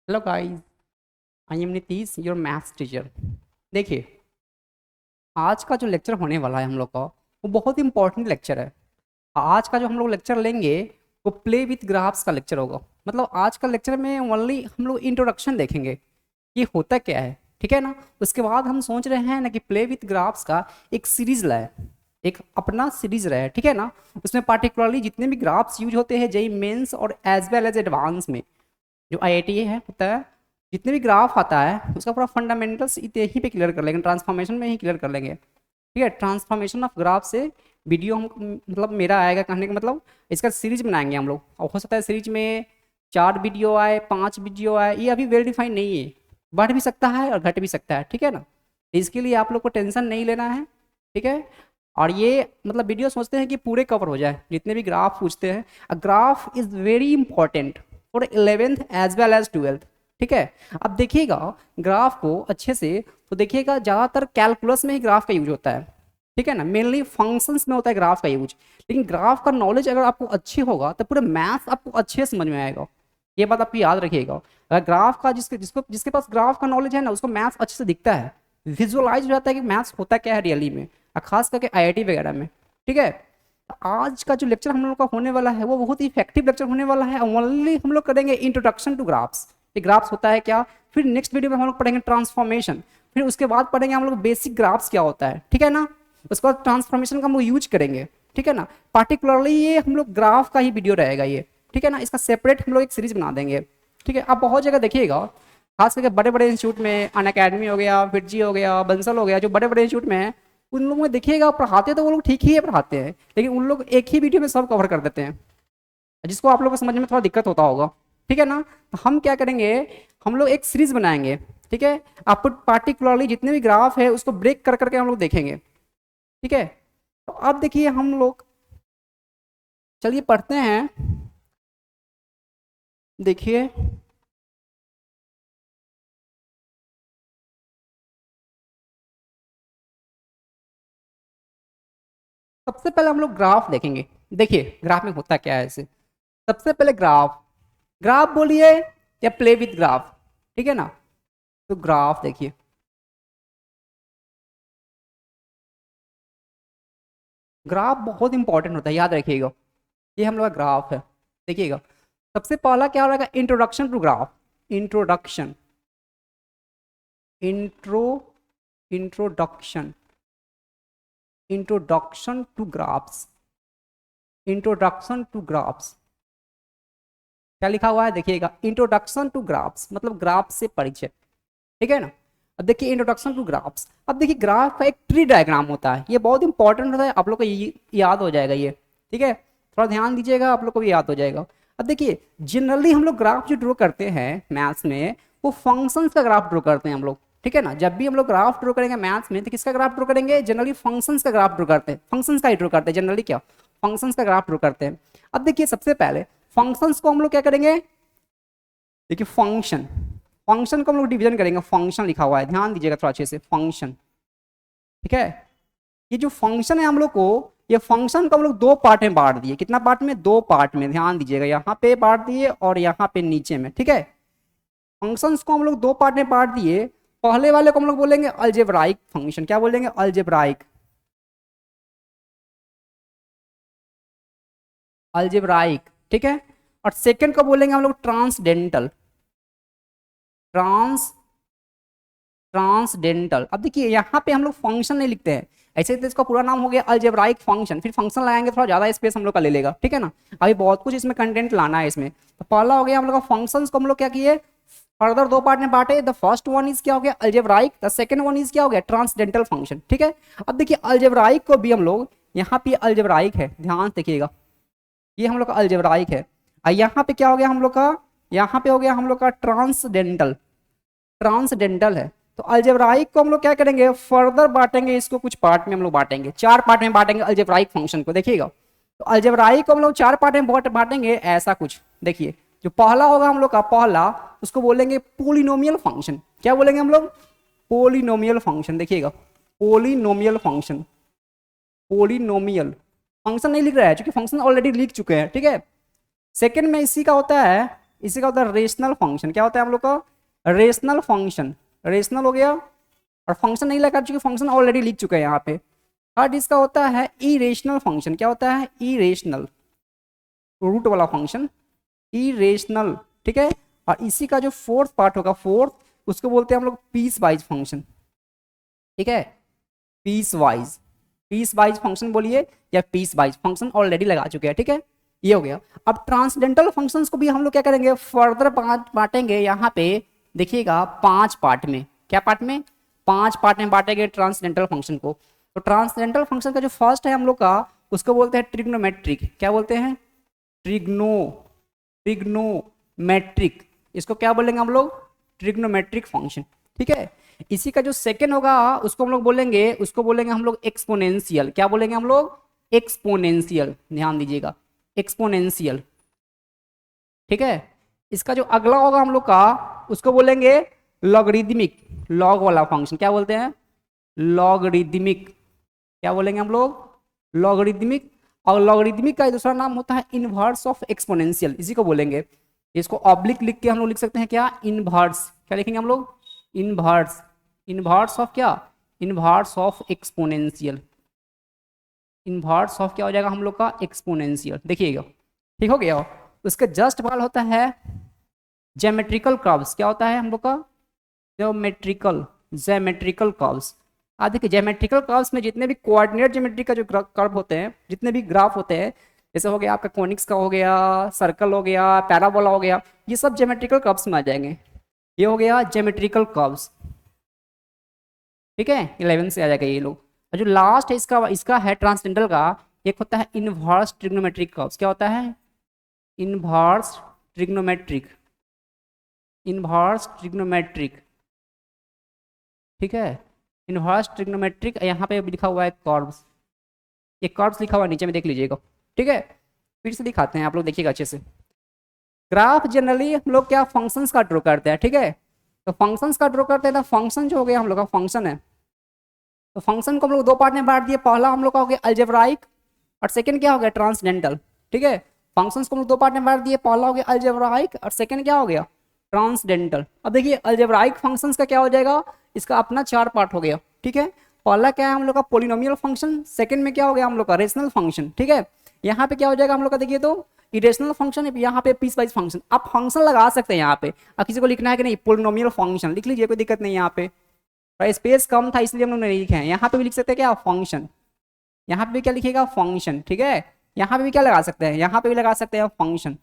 Hello guys, I am Nitish your maths teacher. देखिए, आज का जो लेक्चर होने वाला है हम लोग का वो बहुत इंपॉर्टेंट लेक्चर है। आज का जो हम लोग लेक्चर लेंगे वो प्ले विथ ग्राफ्स का लेक्चर होगा। मतलब आज का लेक्चर में ओनली हम लोग इंट्रोडक्शन देखेंगे, ये होता क्या है, ठीक है ना। उसके बाद हम सोच रहे हैं ना कि प्ले विथ ग्राफ्स का एक सीरीज लाए, एक अपना सीरीज रहे, ठीक है ना। उसमें पार्टिकुलरली जितने भी ग्राफ्स यूज होते हैं जेई मेंस और एज वेल एज एडवांस में, जो आईआईटी है होता है, जितने भी ग्राफ आता है उसका पूरा फंडामेंटल्स यहीं पे क्लियर कर लेंगे, ट्रांसफॉर्मेशन में ही क्लियर कर लेंगे। ठीक है, ट्रांसफॉर्मेशन ऑफ ग्राफ से वीडियो हम मतलब मेरा आएगा, कहने का मतलब इसका सीरीज बनाएंगे हम लोग। और हो सकता है सीरीज में 4 वीडियो आए, 5 वीडियो आए, ये अभी वेल डिफाइन नहीं है, बढ़ भी सकता है और घट भी सकता है, ठीक है ना। इसके लिए आप लोग को टेंशन नहीं लेना है, ठीक है। और ये मतलब वीडियो सोचते हैं कि पूरे कवर हो जाए जितने भी ग्राफ पूछते हैं। Graph is very important for 11th as well as 12th, ठीक है। अब देखिएगा ग्राफ को अच्छे से, तो देखिएगा ज़्यादातर कैलकुलस में ही ग्राफ का यूज होता है, ठीक है ना। मेनली फंक्शंस में होता है ग्राफ का यूज। लेकिन ग्राफ का नॉलेज अगर आपको अच्छे होगा तो पूरे मैथ आपको अच्छे समझ में आएगा, ये बात आपको याद रखिएगा। अगर ग्राफ का जिसके पास ग्राफ का नॉलेज है ना, उसको मैथ्स अच्छे से दिखता है, विजुअलाइज हो जाता है कि मैथ्स होता क्या है रियली में, और खास करके आईआईटी वगैरह में, ठीक है। आज का जो लेक्चर हम लोग का होने वाला है वो बहुत ही इफेक्टिव लेक्चर होने वाला है। ओनली हम लोग करेंगे इंट्रोडक्शन टू ग्राफ्स, ये ग्राफ्स होता है क्या। फिर नेक्स्ट वीडियो में हम लोग पढ़ेंगे ट्रांसफॉर्मेशन। फिर उसके बाद पढ़ेंगे हम लोग बेसिक ग्राफ्स क्या होता है, ठीक है ना। उसके बाद ट्रांसफॉर्मेशन का हम लोग यूज करेंगे, ठीक है ना। पार्टिकुलरली ये हम लोग ग्राफ का ही वीडियो रहेगा ये, ठीक है ना। इसका सेपरेट हम लोग एक सीरीज बना देंगे, ठीक है। आप बहुत जगह देखिएगा, खास करके बड़े बड़े इंस्टीट्यूट में, अन अकेडमी हो गया, फिटजी हो गया, बंसल हो गया, जो बड़े बड़े इंस्टीट्यूट में है, उन लोगों में देखिएगा पढ़ाते तो वो लोग ठीक ही है पढ़ाते हैं, लेकिन उन लोग एक ही वीडियो में सब कवर कर देते हैं, जिसको आप लोग को समझने में थोड़ा दिक्कत होता होगा, ठीक है ना। तो हम क्या करेंगे, हम लोग एक सीरीज बनाएंगे, ठीक है। आप पार्टिकुलरली जितने भी ग्राफ है उसको ब्रेक कर करके हम लोग देखेंगे, ठीक है। तो अब देखिए हम लोग, चलिए पढ़ते हैं। देखिए, सबसे पहले हम लोग ग्राफ देखेंगे। देखिए ग्राफ में होता क्या है ऐसे। सबसे पहले ग्राफ, ग्राफ बोलिए या प्ले विथ ग्राफ, ठीक है ना। तो ग्राफ देखिए, ग्राफ बहुत इंपॉर्टेंट होता है, याद रखिएगा। ये हम लोग का ग्राफ है, देखिएगा। सबसे पहला क्या रहेगा, introduction to graph. Introduction, intro introduction, introduction to graphs, introduction to graphs. क्या लिखा हुआ है देखिएगा, इंट्रोडक्शन टू ग्राफ्स मतलब ग्राफ से परिचय, ठीक है ना। अब देखिए इंट्रोडक्शन टू ग्राफ्स। अब देखिए ग्राफ का एक ट्री डायग्राम होता है, ये बहुत इंपॉर्टेंट होता है, आप लोग को याद हो जाएगा ये, ठीक है। थोड़ा ध्यान दीजिएगा, आप लोग को भी याद हो जाएगा। अब देखिए जनरली हम लोग ग्राफ जो ड्रॉ करते हैं मैथ्स में, वो फंक्शंस का ग्राफ ड्रॉ करते हैं हम लोग, ठीक है ना। जब भी हम लोग ग्राफ ड्रॉ करेंगे मैथ्स में तो किसका ग्राफ ड्रॉ करेंगे, जनरली फंक्शंस का ग्राफ ड्रॉ करते हैं, फंक्शंस का ही ड्रॉ करते हैं जनरली, क्या फंक्शंस का ग्राफ ड्रॉ करते हैं। अब देखिए सबसे पहले फंक्शंस को हम लोग क्या करेंगे, देखिए फंक्शन, फंक्शन को हम लोग डिवीजन करेंगे, फंक्शन लिखा हुआ है, ध्यान दीजिएगा थोड़ा अच्छे से, फंक्शन, ठीक है। ये जो फंक्शन है हम लोग को, ये फंक्शन को हम लोग दो पार्ट में बांट दिए, कितना पार्ट में, दो पार्ट में, ध्यान दीजिएगा, यहाँ पे बांट दिए और यहाँ पे नीचे में, ठीक है। फंक्शंस को हम लोग दो पार्ट में बांट दिए। पहले वाले को हम लोग बोलेंगे अलजेब्राइक फंक्शन, क्या बोलेंगे, अलजेब्राइक, अलजेब्राइक, ठीक है। और सेकंड को बोलेंगे हम लोग ट्रांसडेंटल, ट्रांस ट्रांसडेंटल। अब देखिए यहाँ पे हम लोग फंक्शन नहीं लिखते हैं, ऐसे तो इसका पूरा नाम हो गया अलजेब्राइक फंक्शन, फिर फंक्शन लगाएंगे थोड़ा ज्यादा स्पेस हम लोग का ले लेगा, ठीक है ना। अभी बहुत कुछ इसमें कंटेंट लाना है इसमें। तो पहला हो गया हम लोग का फंक्शंस को हम लोग क्या किए, फर्दर दो पार्ट में बांटे। द फर्स्ट वन इज क्या हो गया, algebraic, the second one is क्या हो गया, ट्रांसडेंटल फंक्शन, ठीक है। अब देखिए अलजेब्राइक को भी हम लोग, यहाँ पे अलजेब्राइक है, ध्यान से देखिएगा, ये हम लोग का अलजेब्राइक है। और यहाँ पे क्या हो गया हम लोग का, यहाँ पे हो गया हम लोग का ट्रांसडेंटल, ट्रांसडेंटल है। तो अलजेब्राइक को हम लोग क्या करेंगे, फर्दर बांटेंगे इसको, कुछ पार्ट में हम लोग बांटेंगे, चार पार्ट में बांटेंगे अलजेब्राइक फंक्शन को, देखिएगा। तो अलजेब्राइक को हम लोग चार पार्ट में बांटेंगे ऐसा कुछ, देखिए। जो पहला होगा हम लोग का, पहला उसको बोलेंगे पोलिनोमियल फंक्शन, क्या बोलेंगे हम लोग, पोलिनोमियल फंक्शन, देखिएगा, पोलिनोमियल फंक्शन, पोलिनोमियल फंक्शन नहीं लिख रहा है क्योंकि फंक्शन ऑलरेडी लिख चुके हैं, ठीक है। सेकंड में इसी का होता है इसी का होता है रेशनल फंक्शन। क्या होता है हम लोग का? Rational function. रेशनल हो गया, और फंक्शन नहीं लगा चुके, फंक्शन ऑलरेडी लिख चुके हैं यहाँ पे। थर्ड इसका होता है इरेशनल फंक्शन। क्या होता है? इरेशनल, रूट वाला फंक्शन, इरेशनल, ठीक है। और इसी का जो फोर्थ पार्ट होगा, फोर्थ, उसको बोलते हैं हम लोग पीस वाइज फंक्शन, ठीक है। Piece wise, piece wise function बोलिए या पीस वाइज फंक्शन ऑलरेडी लगा चुके हैं, ठीक है। ये हो गया। अब ट्रांसडेंटल फंक्शंस को भी हम लोग क्या करेंगे, फर्दर बांटेंगे यहाँ पे, देखिएगा 5 पार्ट में। क्या पार्ट में? 5 पार्ट में बांटेंगे ट्रांसडेंटल फंक्शन को। तो ट्रांसडेंटल फंक्शन का जो फर्स्ट है हम लोग का, उसको बोलते हैं ट्रिग्नोमेट्रिक। क्या बोलते हैं? ट्रिग्नोमेट्रिक। इसको क्या बोलेंगे हम लोग? ट्रिग्नोमेट्रिक फंक्शन, ठीक है। इसी का जो सेकेंड होगा उसको हम लोग बोलेंगे हम लोग एक्सपोनेंशियल। क्या बोलेंगे हम लोग? एक्सपोनेंशियल, ध्यान दीजिएगा, एक्सपोनेंशियल, ठीक है। इसका जो अगला होगा हम लोग का, उसको बोलेंगे लॉगरिदमिक, लॉग वाला फंक्शन। क्या बोलते हैं? लॉगरिदमिक। क्या बोलेंगे हम लोग? लॉगरिदमिक। और लॉगरिदमिक का दूसरा नाम होता है इनवर्स ऑफ एक्सपोनेंशियल, इसी को बोलेंगे। इसको ऑब्लिक लिख के हम लोग लिख सकते हैं क्या? इनवर्स। क्या लिखेंगे हम लोग? इनवर्स। इनवर्स ऑफ क्या? Inverse of exponential. Inverse of क्या हो जाएगा हम लोग का? एक्सपोनेंशियल। देखिएगा, ठीक हो गया। उसके जस्ट बगल होता है ज्योमेट्रिकल कर्व्स। क्या होता है हम लोग का? Geometrical curves. आप देखिए, ज्योमेट्रिकल कर्व्स में जितने भी कोऑर्डिनेट ज्योमेट्री का जो कर्व होते हैं, जितने भी ग्राफ होते हैं, जैसे हो गया आपका कोनिक्स का, हो गया सर्कल, हो गया पैराबोला, हो गया, ये सब ज्योमेट्रिकल कर्व्स में आ जाएंगे। ये हो गया ज्योमेट्रिकल कर्व्स, ठीक है। 11 से आ जाएगा ये लोग। और जो लास्ट है इसका है ट्रांसडेंटल का, एक होता है इनवर्स ट्रिग्नोमेट्रिक कर्व्स। क्या होता है? इनवर्स ट्रिग्नोमेट्रिक, इनवर्स ट्रिग्नोमेट्रिक, ठीक है। इनवर्स ट्रिग्नोमेट्रिक, यहाँ पे लिखा हुआ है कर्व्स, ये कर्व्स लिखा हुआ है नीचे में, देख लीजिएगा, ठीक है। फिर से दिखाते हैं, आप लोग देखिएगा अच्छे से। ग्राफ जनरली हम लोग क्या फंक्शंस का ड्रॉ करते हैं, ठीक है। तो फंक्शंस का ड्रॉ करते हैं, तो फंक्शन जो हो गया हम लोग का फंक्शन है, तो फंक्शन को हम लोग 2 पार्ट में बांट दिए। पहला हम लोग का हो गया अलजेब्राइक, और सेकंड क्या हो गया? ट्रांसडेंटल, ठीक है। फंक्शंस को हम लोग 2 पार्ट में बांट दिए, पहला हो गया अलजेब्राइक और सेकंड क्या हो गया? ट्रांसडेंटल। अब देखिए अलजेब्राइक फंक्शंस का क्या हो जाएगा, इसका अपना 4 पार्ट हो गया, ठीक है। पहला क्या है हम लोग का? Polynomial function. सेकंड में क्या हो गया हम लोग का? रेशनल फंक्शन, ठीक है। यहाँ पे क्या हो जाएगा हम लोग का? देखिए तो इरेशनल फंक्शन है, यहाँ पे पीस वाइज फंक्शन। आप फंक्शन लगा सकते हैं यहाँ पे। अब किसी को लिखना है कि नहीं, पोलिनोमियल फंक्शन लिख लीजिए, कोई दिक्कत नहीं है। यहाँ पे स्पेस कम था इसलिए हम लोग नहीं लिखे हैं। यहाँ पे भी लिख सकते हैं क्या? फंक्शन। यहाँ पे भी क्या लिखेगा? फंक्शन, ठीक है। यहाँ पे भी क्या लगा सकते हैं? यहाँ पे भी लगा सकते हैं फंक्शन,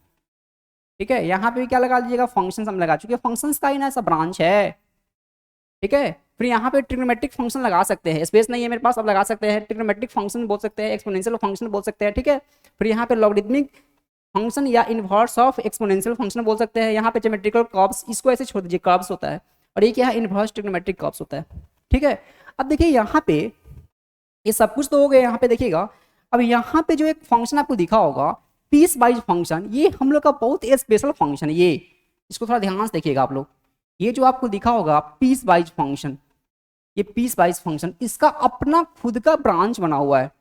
ठीक है। यहाँ पे भी क्या लगा लीजिएगा? फंक्शन हम लगा चुके हैं, फंक्शंस का ही ना ऐसा ब्रांच है, ठीक है। फिर यहाँ पे ट्रिग्नोमेट्रिक फंक्शन लगा सकते हैं, स्पेस नहीं है मेरे पास, अब लगा सकते हैं। ट्रिग्नोमेट्रिक फंक्शन बोल सकते हैं, एक्सपोनेंशियल फंक्शन बोल सकते हैं, ठीक है। फिर यहाँ पे लॉगरिदमिक फंक्शन या इनवर्स ऑफ एक्सपोनेंशियल फंक्शन बोल सकते हैं। यहाँ पे ज्योमेट्रिकल कर्व्स, इसको ऐसे छोड़ दीजिए, कर्व्स होता है। और ये क्या है? इनवर्स ट्रिग्नोमेट्रिक कर्व्स होता है, ठीक है। अब देखिए यहाँ पे ये सब कुछ तो हो गया। यहाँ पे देखिएगा, अब यहाँ पे जो एक फंक्शन आपको दिखा होगा पीस वाइज फंक्शन, ये हम लोग का बहुत स्पेशल फंक्शन है। ये इसको थोड़ा ध्यान से देखिएगा आप लोग। ये जो आपको दिखा होगा पीस वाइज फंक्शन, ये पीस वाइज फंक्शन, इसका अपना खुद का ब्रांच बना हुआ है।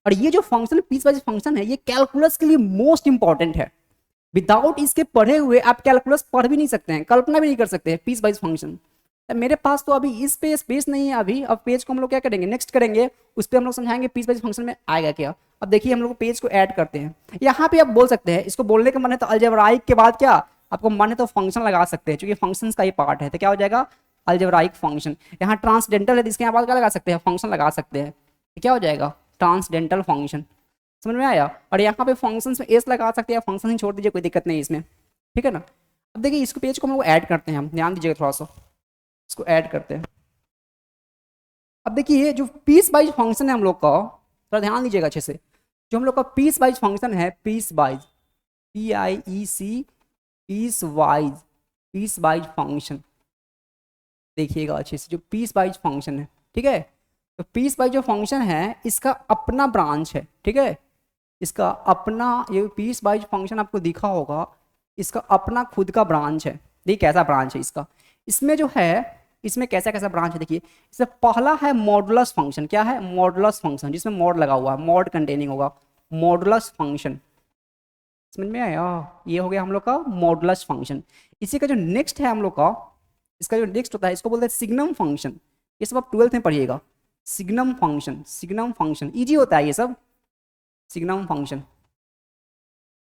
और ये जो फंक्शन पीस वाइज फंक्शन है, ये कैलकुलस के लिए मोस्ट इंपॉर्टेंट है। विदाउट इसके पढ़े हुए आप कैलकुलस पढ़ भी नहीं सकते हैं, कल्पना भी नहीं कर सकते हैं पीस वाइज फंक्शन। मेरे पास तो अभी इस पे स्पेस नहीं है अभी। अब पेज को हम लोग क्या करेंगे, नेक्स्ट करेंगे, उस पर हम लोग समझाएंगे पीस वाइज फंक्शन में आएगा क्या। अब देखिए हम लोग पेज को ऐड करते हैं। यहाँ पे आप बोल सकते हैं, इसको बोलने का मन है तो अलजेब्राइक के बाद क्या आपको मन है तो फंक्शन लगा सकते हैं, क्योंकि फंक्शंस का ही पार्ट है। तो क्या हो जाएगा? Algebraic function. यहाँ ट्रांसडेंटल है, इसके बाद क्या लगा सकते हैं? फंक्शन लगा सकते हैं। तो क्या हो जाएगा? Transcendental function. समझ में आया? और यहाँ पे फंक्शंस में एस लगा सकते हैं, फंक्शन ही छोड़ दीजिए, कोई दिक्कत नहीं इसमें, ठीक है ना। अब देखिए इसको पेज को हम लोग ऐड करते हैं, हम ध्यान दीजिएगा थोड़ा सा, इसको ऐड करते हैं। अब देखिए जो पीस वाइज फंक्शन है हम लोग का, थोड़ा ध्यान दीजिएगा अच्छे से। जो हम लोग का पीस वाइज फंक्शन है, piece wise, PIEC, piece wise function, देखिएगा अच्छे से। जो पीस वाइज फंक्शन है, ठीक है, तो पीस वाइज जो फंक्शन है इसका अपना ब्रांच है, ठीक है। इसका अपना, ये पीस वाइज फंक्शन आपको दिखा होगा, इसका अपना खुद का ब्रांच है। देखिए कैसा ब्रांच है इसका, इसमें जो है, इसमें कैसा कैसा ब्रांच है देखिए। इसमें पहला है मॉडुलस फंक्शन। क्या है? मॉडुलस फंक्शन, जिसमें मॉड लगा हुआ है, मॉड कंटेनिंग होगा, मॉडुलस फंक्शन, समझ में आया? ये हो गया हम लोग का मॉडुलस फंक्शन। इसी का जो नेक्स्ट है हम लोग का, इसका जो नेक्स्ट होता है इसको बोलते हैं सिग्नम फंक्शन। ये सब आप 12th में पढ़िएगा। Signum function, signum function easy होता है ये सब, सिग्नम फंक्शन।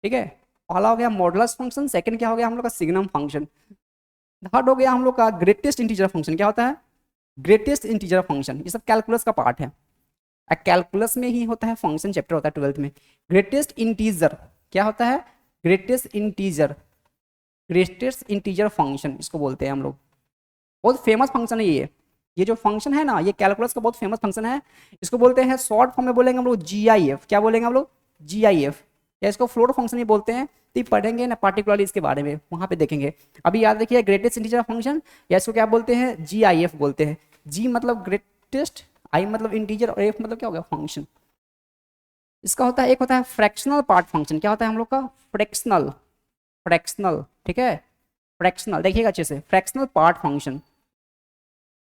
ठीक है, पहला हो गया मॉडुलस फंक्शन, सेकंड क्या हो गया हम लोग का सिग्नम फंक्शन, थर्ड हो गया हम लोग का ग्रेटेस्ट इंटीजर फंक्शन। क्या होता है? Greatest integer function. ये सब कैलकुलस का पार्ट है, कैलकुलस में ही होता है, फंक्शन चैप्टर होता है 12th में। ग्रेटेस्ट इंटीजर क्या होता है? Greatest integer, greatest integer function इसको बोलते हैं हम लोग। बहुत फेमस फंक्शन है ये जो फंक्शन है ना, ये कैलकुलस का बहुत फेमस फंक्शन है। इसको बोलते हैं शॉर्ट फॉर्म में बोलेंगे हम लोग GIF। क्या बोलेंगे हम लोग? GIF, या इसको फ्लोट फंक्शन ही बोलते हैं। तो ये पढ़ेंगे ना पार्टिकुलरली इसके बारे में, वहां पे देखेंगे। अभी याद रखिए ग्रेटेस्ट इंटीजर फंक्शन, या इसको क्या बोलते हैं? GIF बोलते हैं। G मतलब ग्रेटेस्ट, I मतलब इंटीजर, और F मतलब क्या हो गया? फंक्शन। इसका होता है, एक होता है फ्रैक्शनल पार्ट फंक्शन। क्या होता है हम लोग का? Fractional, fractional. ठीक है, फ्रैक्शनल देखिएगा अच्छे से, fractional part function,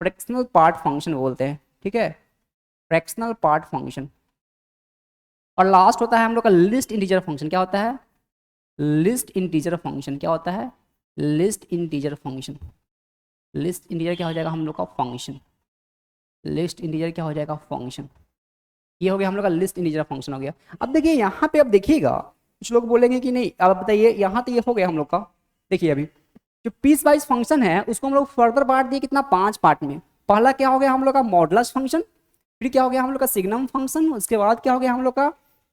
fractional part function बोलते हैं। ठीक है, फ्रैक्शनल पार्ट फंक्शन। और लास्ट होता है हम लोग का लिस्ट इंटीजर फंक्शन। क्या होता है? List integer function. क्या होता है? List integer function. List integer क्या हो जाएगा हम लोग का? फंक्शन। लिस्ट इंटीजर क्या हो जाएगा? फंक्शन। ये हो गया हम लोग का लिस्ट इंटीजर फंक्शन हो गया। अब देखिए यहाँ पे, अब देखिएगा कुछ लोग बोलेंगे कि नहीं, अब बताइए यहाँ तो ये हो गया हम लोग का। देखिए अभी जो पीस वाइज फंक्शन है उसको हम लोग फर्दर बांट दिए कितना? 5 पार्ट में। पहला क्या हो गया हम लोग का? मॉडुलस फंक्शन, फिर क्या हो गया हम लोग का? सिग्नम फंक्शन, उसके बाद क्या हो गया हम लोग का?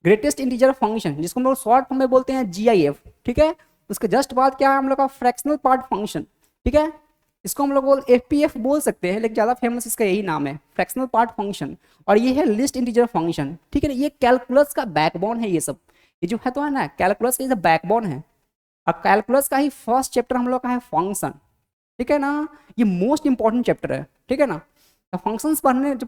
ग्रेटेस्ट इंटीजर फंक्शन, जिसको हम लोग शॉर्ट फॉर्म में बोलते हैं GIF। ठीक है, उसके जस्ट बाद क्या है हम लोग का? Fractional part function. ठीक है, इसको हम लोग FPF बोल सकते हैं, लेकिन ज़्यादा फेमस इसका यही नाम है, फ्रैक्शनल पार्ट फंक्शन। और ये है लिस्ट इंटीजर फंक्शन। ठीक है ना, ये कैलकुलस का बैकबोन है ये सब। ये जो है तो है ना, कैलकुलस का बैकबोन है। और कैलकुलस का ही फर्स्ट चैप्टर हम लोग का है फंक्शन। ठीक है ना, ये मोस्ट इंपॉर्टेंट चैप्टर है। ठीक है ना, तो फंक्शंस पढ़ने, जो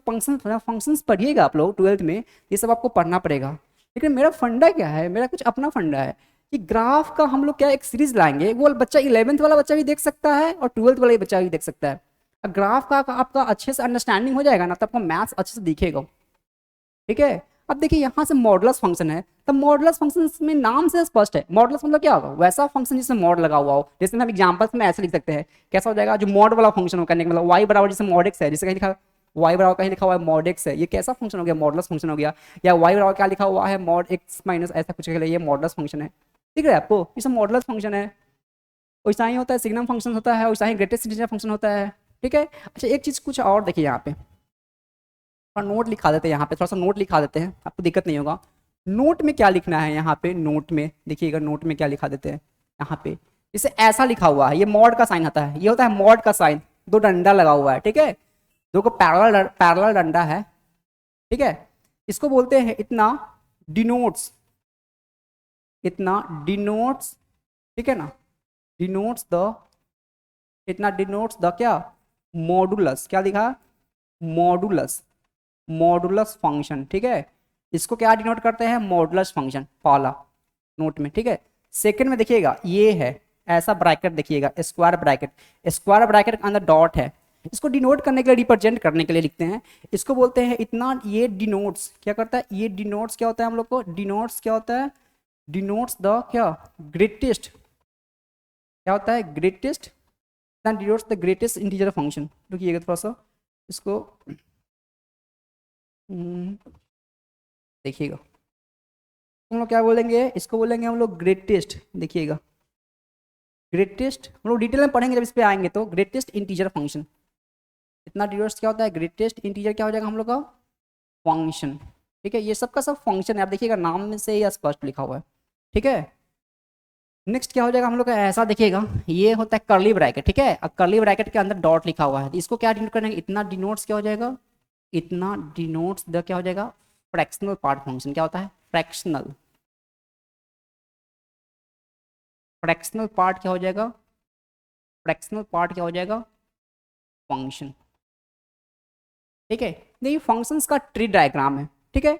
फंक्शंस पढ़िएगा आप लोग 12th में, ये सब आपको पढ़ना पड़ेगा। लेकिन मेरा फंडा क्या है? मेरा कुछ अपना फंडा है कि ग्राफ का हम लोग क्या एक सीरीज लाएंगे, वो बच्चा 11th वाला बच्चा भी देख सकता है और 12th वाला बच्चा भी देख सकता है। ग्राफ का आपका अच्छे से अंडरस्टैंडिंग हो जाएगा ना, तो आपको मैथ्स अच्छे से दिखेगा। ठीक है, अब देखिए यहाँ से मॉडुलस फंक्शन है, तो मॉडुलस फंक्शन में नाम से स्पष्ट है, मॉडुलस मतलब क्या होगा? वैसा फंक्शन जिसमें मॉड लगा हुआ हो। जैसे हम एग्जांपल्स में ऐसे लिख सकते हैं, कैसा हो जाएगा? जो मॉड वाला फंक्शन हो, करने का मतलब y बराबर जैसे मॉड x है, जैसे कहीं लिखा y बराबर कहीं लिखा हुआ है मॉड x है, ये कैसा फंक्शन हो गया? मॉडुलस फंक्शन हो गया। या y बराबर क्या लिखा हुआ है? मॉड x माइनस ऐसा कुछ के लिए, ये मॉडुलस फंक्शन है। ठीक है आपको, ये सब मॉडुलस फंक्शन है। वैसा ही होता है सिग्नम फंक्शन होता है, वैसा ही ग्रेटेस्ट इंटीजर फंक्शन होता है। ठीक है, अच्छा एक चीज़ कुछ और देखिए यहाँ पे, और नोट लिखा देते हैं यहाँ पे, थोड़ा सा नोट लिखा देते हैं, आपको दिक्कत नहीं होगा। नोट में क्या लिखना है यहाँ पे? नोट में देखिएगा, नोट में क्या लिखा देते हैं यहाँ पे, जैसे ऐसा लिखा हुआ है, ये मॉड का साइन आता है, ये होता है मॉड का साइन, 2 डंडा लगा हुआ है। ठीक है, 2 को पैरेलल डंडा है। ठीक है, इसको बोलते हैं इतना डिनोट्स, इतना डिनोट्स। ठीक है ना, डिनोट्स द, इतना डिनोट्स द क्या? मॉडुलस। क्या लिखा? Modulus, modulus function. ठीक है, इसको क्या डिनोट करते हैं? मॉडुलस फंक्शन, पहला नोट में। ठीक है, सेकंड में देखिएगा ये है ऐसा ब्रैकेट, देखिएगा स्क्वायर ब्रैकेट, स्क्वायर ब्रैकेट के अंदर डॉट है, इसको डिनोट करने के लिए, रिप्रेजेंट करने के लिए लिखते हैं। इसको बोलते हैं इतना, ये डिनोट्स क्या करता है? ये डिनोट्स क्या होता है हम लोग को? डिनोट्स क्या होता है? डिनोट्स द क्या? ग्रेटेस्ट। क्या होता है? Greatest, denotes the greatest integer function. रुकिएगा थोड़ा सा इसको, देखिएगा हम लोग क्या बोलेंगे? इसको बोलेंगे हम लोग ग्रेटेस्ट। देखिएगा ग्रेटेस्ट, हम लोग डिटेल में पढ़ेंगे जब इस पे आएंगे, तो ग्रेटेस्ट इंटीजर फंक्शन, इतना डिनोट्स क्या होता है? ग्रेटेस्ट इंटीजर क्या हो जाएगा हम लोग का? फंक्शन। ठीक है, ये सब का सब फंक्शन है, आप देखिएगा नाम में से ही स्पष्ट लिखा हुआ है। ठीक है, नेक्स्ट क्या हो जाएगा हम लोग का? ऐसा देखिएगा, ये होता है कर्ली ब्रैकेट। ठीक है, अब कर्ली ब्रैकेट के अंदर डॉट लिखा हुआ है, तो इसको क्या डिनोट करेंगे? इतना डिनोट्स क्या हो जाएगा? इतना डिनोट्स द क्या हो जाएगा? Fractional part function. क्या होता है? फ्रैक्शनल, फ्रैक्शनल पार्ट क्या हो जाएगा? फ्रैक्शनल पार्ट क्या हो जाएगा? फंक्शन। ठीक है, ये फंक्शंस का ट्री डायग्राम है। ठीक है,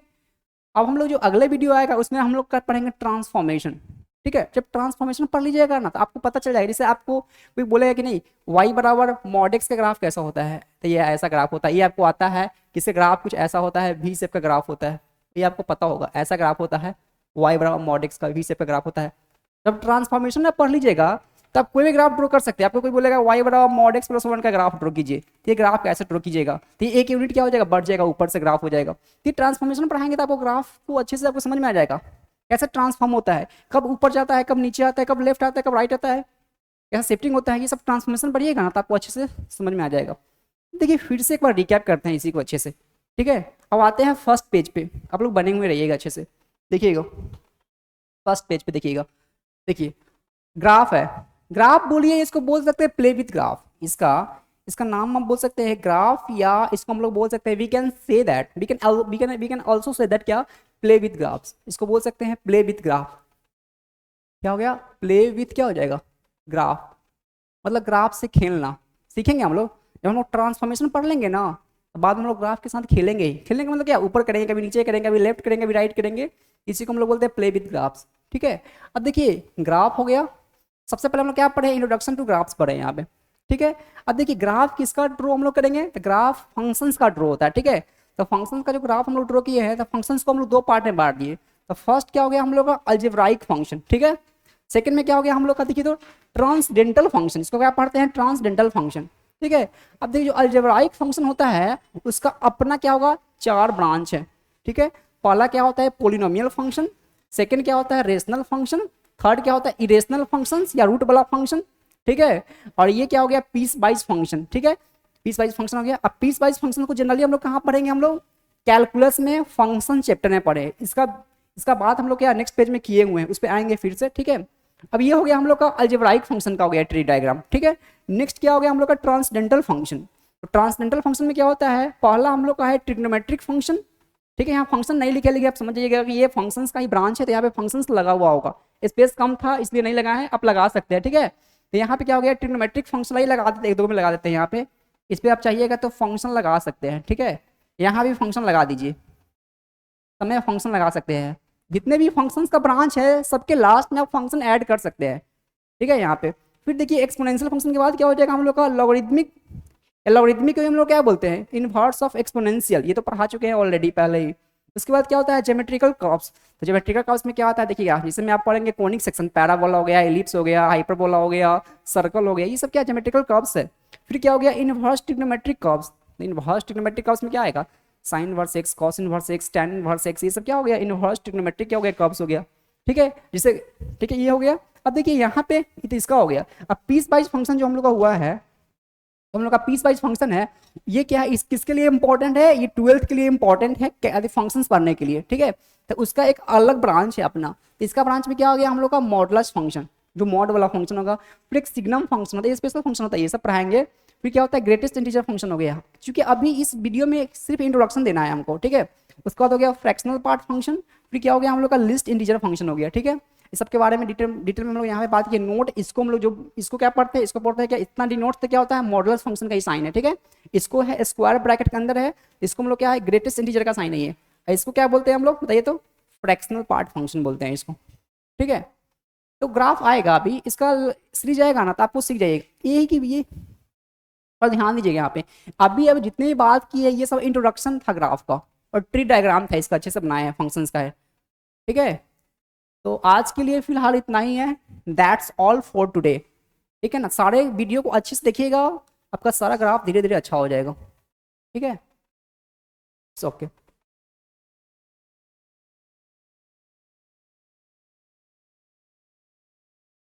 अब हम लोग जो अगले वीडियो आएगा उसमें हम लोग कर पढ़ेंगे ट्रांसफॉर्मेशन। ठीक है, जब ट्रांसफॉर्मेशन पढ़ लीजिएगा ना, तो आपको पता चल जाएगा। जैसे आपको कोई बोलेगा कि नहीं y बराबर मॉड x का ग्राफ कैसा होता है, तो ये ऐसा ग्राफ होता है, ये आपको आता है। किससे ग्राफ कुछ ऐसा होता है, v शेप का ग्राफ होता है, ये आपको पता होगा, ऐसा ग्राफ होता है। y बराबर मॉड x का वी शेप का ग्राफ होता है। जब ट्रांसफॉर्मेशन आप पढ़ लीजिएगा तब कोई भी ग्राफ ड्रॉ कर सकते हैं। आपको कोई बोलेगा y बराबर मॉड x प्लस 1 का ग्राफ ड्रॉ कीजिए, तो ये ग्राफ कैसे ड्रॉ कीजिएगा, तो ये एक यूनिट क्या हो जाएगा, बढ़ जाएगा, ऊपर से ग्राफ हो जाएगा। तो ट्रांसफॉर्मेशन पढ़ाएंगे तो आपको ग्राफ को अच्छे से आपको समझ में आ जाएगा कैसे ट्रांसफॉर्म होता है, कब ऊपर जाता है, कब नीचे आता है, कब लेफ्ट आता है, कब राइट आता है, कैसा शिफ्टिंग होता है, ये सब ट्रांसफॉर्मेशन पढ़िएगा ना तो आपको अच्छे से समझ में आ जाएगा। देखिए फिर से एक बार रिकैप करते हैं इसी को अच्छे से, ठीक है। अब आते हैं फर्स्ट पेज पे, आप लोग बने हुए रहिएगा अच्छे से, देखिएगा फर्स्ट पेज पे देखिएगा। देखिए ग्राफ है, ग्राफ बोलिए इसको बोल सकते हैं प्ले विथ ग्राफ, इसका इसका नाम हम बोल सकते हैं ग्राफ, या इसको हम लोग बोल सकते हैं we can say that we can also say that क्या, प्ले विथ ग्राफ्स, इसको बोल सकते हैं प्ले विथ ग्राफ। क्या हो गया, प्ले विथ क्या हो जाएगा, ग्राफ, मतलब ग्राफ से खेलना सीखेंगे हम लोग। जब हम लोग ट्रांसफॉर्मेशन पढ़ लेंगे ना तो बाद में हम लोग ग्राफ के साथ खेलेंगे ही, खेलने का मतलब क्या, ऊपर करेंगे, कभी नीचे करेंगे, कभी लेफ्ट करेंगे, कभी राइट करेंगे, इसी को हम लोग बोलते हैं प्ले विथ ग्राफ्स, ठीक है। अब देखिए ग्राफ हो गया, सबसे पहले हम लोग क्या पढ़े, इंट्रोडक्शन टू ग्राफ्स पढ़े यहाँ पे, ठीक है। अब देखिए ग्राफ किसका ड्रॉ हम लोग करेंगे, तो ग्राफ फंक्शंस का ड्रॉ होता है, ठीक है। तो फंक्शंस का जो ग्राफ हम लोग ड्रॉ किए हैं, तो फंक्शंस को हम लोग दो पार्ट में बांट दिए। तो फर्स्ट क्या हो गया हम लोग का अलजेब्राइक फंक्शन, ठीक है। सेकंड में क्या हो गया हम लोग का, देखिए तो ट्रांसडेंटल फंक्शन, इसको क्या पढ़ते हैं, ट्रांसडेंटल फंक्शन, ठीक है। अब देखिए जो अलजेब्राइक फंक्शन होता है उसका अपना क्या होगा, चार ब्रांच है, ठीक है। पहला क्या होता है पोलिनोमियल फंक्शन, सेकंड क्या होता है रेशनल फंक्शन, थर्ड क्या होता है इरेशनल फंक्शन या रूट वाला फंक्शन, ठीक है। और ये क्या हो गया पीस वाइज फंक्शन, ठीक है, पीस वाइज फंक्शन हो गया। अब पीस वाइज फंक्शन को जनरली हम लोग कहाँ पढ़ेंगे, हम लोग कैलकुलस में फंक्शन चैप्टर में पढ़े, इसका बात हम लोग क्या नेक्स्ट पेज में किए हुए हैं, उस पर आएंगे फिर से, ठीक है। अब ये हो गया हम लोग का अलजेब्राइक फंक्शन का हो गया ट्री डायग्राम, ठीक है। नेक्स्ट क्या हो गया हम लोग का ट्रांसडेंटल फंक्शन। तो ट्रांसडेंटल फंक्शन में क्या होता है, पहला हम लोग का है ट्रिग्नोमेट्रिक फंक्शन, ठीक है। यहाँ फंक्शन नहीं लिखे लिखे, आप समझ जाइएगा कि ये फंक्शंस का ही ब्रांच है, तो यहाँ पे फंक्शंस लगा हुआ होगा, स्पेस कम था इसलिए नहीं लगा है, आप लगा सकते हैं, ठीक है। तो यहाँ पे क्या हो गया ट्रिग्नोमेट्रिक फंक्शन ही लगा देते, एक दो में लगा देते हैं यहाँ पे, इस पर आप चाहिएगा तो फंक्शन लगा सकते हैं, ठीक है। यहाँ भी फंक्शन लगा दीजिए, समय फंक्शन लगा सकते हैं, जितने भी फंक्शंस का ब्रांच है सबके लास्ट में आप फंक्शन ऐड कर सकते हैं, ठीक है। यहाँ पे फिर देखिए एक्सपोनेंशियल फंक्शन के बाद क्या हो जाएगा हम लोग का लॉगरिथमिक, लॉगरिथमिक को हम लोग क्या बोलते हैं, इनवर्स ऑफ एक्सपोनेंशियल, ये तो पढ़ा चुके हैं ऑलरेडी पहले ही। उसके बाद क्या होता है ज्योमेट्रिकल कर्व्स, तो ज्योमेट्रिकल कर्व्स में क्या होता है देखिएगा, जिसमें आप पढ़ेंगे कोनिक सेक्शन, पैराबोला हो गया, एलिप्स हो गया, हाइपरबोला हो गया, सर्कल हो गया, ये सब क्या ज्योमेट्रिकल कर्व्स है। फिर क्या हो गया inverse trigonometric curves, inverse trigonometric curves में क्या आएगा sine inverse x, cos inverse x, tan inverse x, ये सब क्या हो गया इनवर्स ट्रिग्नोमेट्रिक क्या हो गया कर्व्स हो गया, ठीक है। जिसे ठीक है ये हो गया। अब देखिए यहाँ पे तो इसका हो गया। अब पीस वाइज फंक्शन जो हम लोग का हुआ है, तो हम लोग का पीस वाइज फंक्शन है, ये क्या है, इस किसके लिए इंपॉर्टेंट है, ये 12th के लिए इंपॉर्टेंट है फंक्शंस पढ़ने के लिए, ठीक है। तो उसका एक अलग ब्रांच है अपना, इसका ब्रांच में क्या हो गया हम लोग का मॉडुलस फंक्शन, जो मॉड वाला फंक्शन होगा, फिर एक सिग्नम फंक्शन होता है, स्पेशल फंक्शन होता है, ये सब पढ़ाएंगे। फिर क्या होता है ग्रेटेस्ट इंटीजर फंक्शन हो गया, क्योंकि अभी इस वीडियो में सिर्फ इंट्रोडक्शन देना है हमको, ठीक है। उसके बाद हो गया फ्रैक्शनल पार्ट फंक्शन, फिर क्या हो गया हम लोग का लिस्ट इंटीजर फंक्शन हो गया, ठीक है। इस सब के बारे में डिटेल में हम लोग यहाँ पे बात किए। नोट इसको हम लोग जो इसको क्या पढ़ते हैं, इसको पढ़ते हैं क्या, इतना डिनोट से क्या होता है मॉडुलस फंक्शन का ही साइन है, ठीक है। इसको है स्क्वायर ब्रैकेट के अंदर है, इसको हम लोग क्या है ग्रेटेस्ट इंटीजर का साइन है ये, इसको क्या बोलते हैं हम लोग बताइए, तो फ्रैक्शनल पार्ट फंक्शन बोलते हैं इसको, ठीक है। तो ग्राफ आएगा अभी इसका सीरीज आएगा ना तो आपको सीख जाइएगा ये कि ये, और ध्यान दीजिएगा यहाँ पे अभी जितने भी बात की है ये सब इंट्रोडक्शन था ग्राफ का, और ट्री डायग्राम था इसका अच्छे से बनाया है फंक्शंस का है, ठीक है। तो आज के लिए फिलहाल इतना ही है, दैट्स ऑल फॉर टुडे, ठीक है ना। सारे वीडियो को अच्छे से देखिएगा, आपका सारा ग्राफ धीरे धीरे अच्छा हो जाएगा, ठीक है। ओके।